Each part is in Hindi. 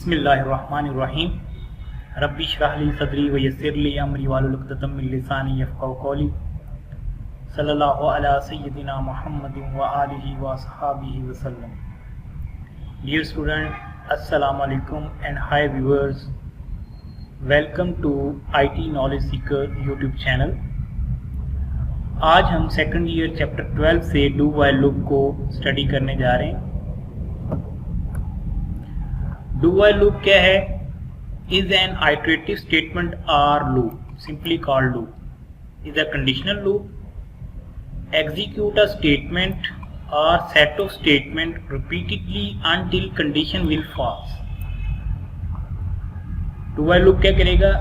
बिस्मिल्लाहिर्रहमानिर्रहीम रब्बी इश्रह ली सदरी व यस्सिर ली अमरी वाहलुल उक़दतम मिन लिसानी यफ़क़हू क़ौली सल्लल्लाहु अला सय्यिदिना मुहम्मदिन व आलिहि व अस्हाबिहि वसल्लम। Dear student, Assalamu alaikum and hi viewers, welcome to IT Knowledge Seeker YouTube channel। आज हम सेकंड ईयर चैप्टर 12 से डू वाइल लूप को स्टडी करने जा रहे हैं। डू वाइल लूप क्या है? Is an iterative statement or loop, simply called loop, is a conditional loop, execute a statement or set of statement repeatedly until condition will false। Do while loop क्या करेगा?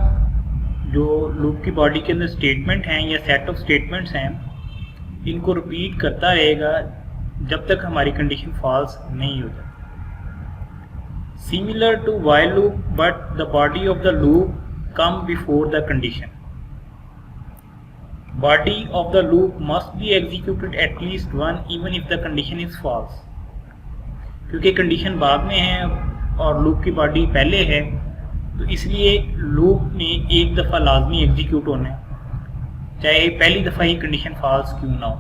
जो लूप की बॉडी के अंदर स्टेटमेंट हैं या सेट ऑफ स्टेटमेंट्स हैं, इनको रिपीट करता रहेगा जब तक हमारी कंडीशन फॉल्स नहीं हो जाती। Similar to while loop, but the body of the loop come before the condition। Body of the loop must be executed at least one even if the condition is false। क्योंकि कंडीशन बाद में है और लूप की बॉडी पहले है, तो इसलिए लूप ने एक दफ़ा लाजमी एग्जीक्यूट होना है, चाहे पहली दफ़ा ही कंडीशन फॉल्स क्यों ना हो।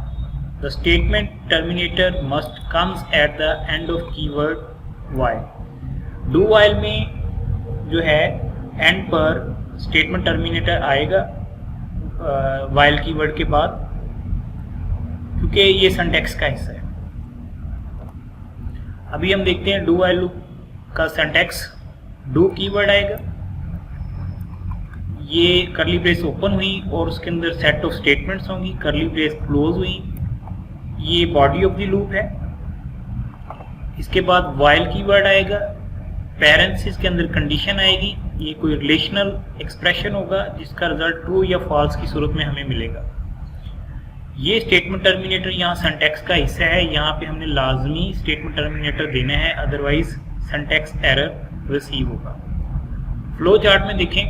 The statement terminator must comes at the end of keyword while। Do while में जो है एंड पर स्टेटमेंट टर्मिनेटर आएगा वाइल कीवर्ड के बाद, क्योंकि ये सिंटैक्स का हिस्सा है। अभी हम देखते हैं डू वाइल लूप का सिंटैक्स। डू कीवर्ड आएगा, ये करली ब्रेस ओपन हुई और उसके अंदर सेट ऑफ स्टेटमेंट्स होंगी, करली ब्रेस क्लोज हुई, ये बॉडी ऑफ द लूप है। इसके बाद वाइल कीवर्ड आएगा, पैरेंथेसिस के अंदर कंडीशन आएगी, ये कोई रिलेशनल एक्सप्रेशन होगा जिसका रिजल्ट ट्रू या फॉल्स की सूरत में हमें मिलेगा। ये स्टेटमेंट टर्मिनेटर यहाँ सिंटैक्स का हिस्सा है, यहाँ पे हमने लाजमी स्टेटमेंट टर्मिनेटर देना है, अदरवाइज सिंटैक्स एरर रिसीव होगा। फ्लो चार्ट में देखें,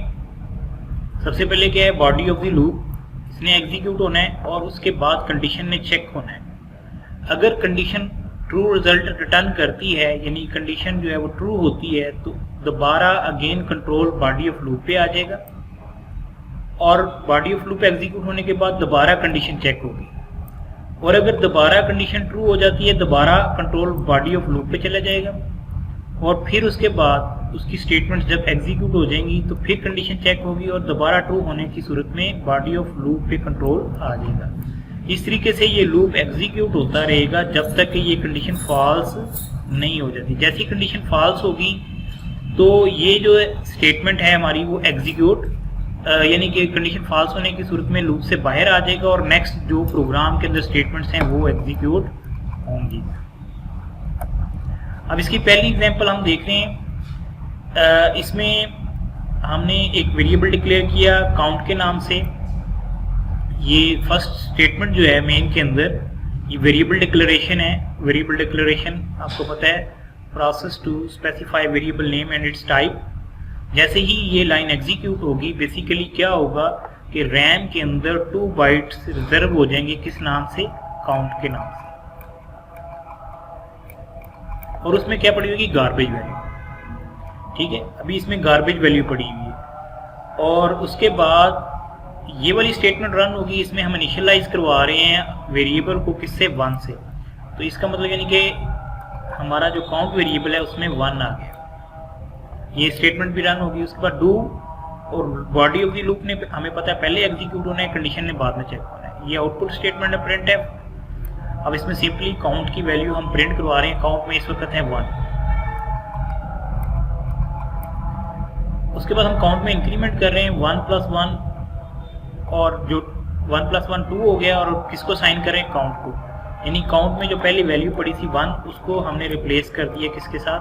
सबसे पहले क्या है? बॉडी ऑफ द लूप, इसने एग्जीक्यूट होना है और उसके बाद कंडीशन ने चेक होना है। अगर कंडीशन ट्रू रिजल्ट रिटर्न करती है, यानी कंडीशन जो है वो ट्रू होती है, तो दोबारा again control body of loop पे आ जाएगा और बॉडी ऑफ लूप एग्जीक्यूट होने के बाद दोबारा कंडीशन चेक होगी। और अगर दोबारा कंडीशन ट्रू हो जाती है, दोबारा कंट्रोल बॉडी ऑफ लूप पे चला जाएगा और फिर उसके बाद उसकी स्टेटमेंट जब एग्जीक्यूट हो जाएंगी तो फिर कंडीशन चेक होगी और दोबारा ट्रू होने की सूरत में बॉडी ऑफ लूप पे कंट्रोल आ जाएगा। इस तरीके से ये लूप एग्जीक्यूट होता रहेगा जब तक कि ये कंडीशन फॉल्स नहीं हो जाती। जैसी कंडीशन फॉल्स होगी तो ये जो स्टेटमेंट है हमारी वो एग्जीक्यूट, यानी कि कंडीशन फॉल्स होने की सूरत में लूप से बाहर आ जाएगा और नेक्स्ट जो प्रोग्राम के अंदर स्टेटमेंट्स हैं वो एग्जीक्यूट होंगी। अब इसकी पहली एग्जांपल हम देख रहे हैं। इसमें हमने एक वेरिएबल डिक्लेयर किया काउंट के नाम से। ये फर्स्ट स्टेटमेंट जो है मेन के अंदर ये वेरिएबल डिक्लेरेशन है। वेरिएबल डिक्लेरेशन आपको पता है, process to specify variable name and its type. जैसे ही ये लाइन एग्जीक्यूट होगी, बेसिकली क्या होगा कि रैम के अंदर 2 बाइट्स रिजर्व हो जाएंगे, किस नाम से? काउंट के नाम से। और उसमें क्या पड़ी होगी? Garbage value. ठीक है, अभी इसमें गार्बेज वैल्यू पड़ी हुई है और उसके बाद ये वाली स्टेटमेंट रन होगी। इसमें हम इनिशियलाइज करवा रहे हैं वेरिएबल को, किससे? 1 से। तो इसका मतलब यानी कि हमारा जो काउंट वेरिएबल है उसमें 1 आ गया। ये स्टेटमेंट भी रन होगी। उसके बाद डू और बॉडी ऑफ द लूप ने हमें पता है पहले एग्जीक्यूट होना है, कंडीशन ने बाद में चेक होना है। ये आउटपुट स्टेटमेंट है प्रिंट है। अब इसमें सिंपली काउंट की वैल्यू हम प्रिंट करवा रहे हैं। काउंट में इस वक्त है 1। उसके बाद हम काउंट में इंक्रीमेंट कर रहे हैं 1 + 1, और जो 1 + 1 2 हो गया और किसको साइन करें? काउंट को। यानी काउंट में जो पहली वैल्यू पड़ी थी 1, उसको हमने रिप्लेस कर दिया किसके साथ?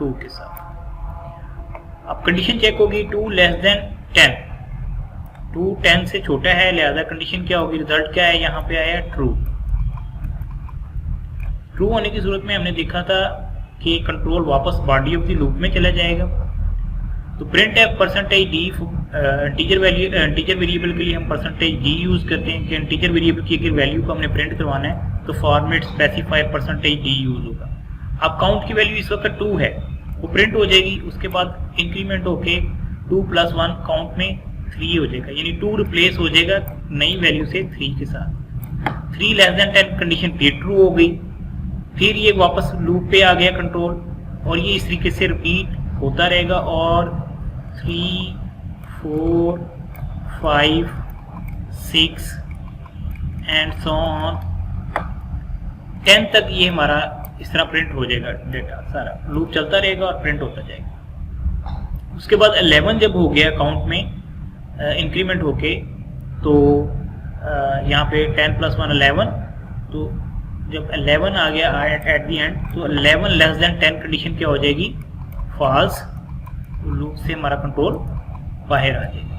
2 के साथ। अब कंडीशन चेक होगी 2 लेस देन 10। 2 10 से छोटा है, लिहाजा कंडीशन क्या होगी? रिजल्ट क्या है? यहाँ पे आया ट्रू। ट्रू होने की सूरत में हमने देखा था कि कंट्रोल वापस बॉडी ऑफ द लूप में चला जाएगा। तो प्रिंट है %d इंटीजर वेरिएबल के लिए हम %d यूज करते हैं कि इंटीजर वेरिएबल की अगर वैल्यू को हमने प्रिंट करवाना है तो फॉर्मेट स्पेसिफाई %d यूज होगा। अब काउंट की वैल्यू इस वक्त 2 है, वो प्रिंट हो जाएगी। उसके बाद इंक्रीमेंट होके 2 + 1 काउंट में 3 हो जाएगा, यानी 2 रिप्लेस हो जाएगा नई वैल्यू से 3 के साथ। 3 < 10 कंडीशन फिर ट्रू हो गई, फिर ये वापस लूप पे आ गया कंट्रोल, और ये इस तरीके से रिपीट होता रहेगा। और 3, 4, 5, 6 एंड सो ऑन 10 तक ये हमारा इस तरह प्रिंट हो जाएगा। डेटा सारा लूप चलता रहेगा और प्रिंट होता जाएगा। उसके बाद 11 जब हो गया काउंट में इंक्रीमेंट होके, तो यहाँ पे 10 + 1 11, तो जब 11 आ गया एट द एंड, तो 11 < 10 कंडीशन क्या हो जाएगी, फॉल्स, लूप से हमारा कंट्रोल बाहर आ जाएगा।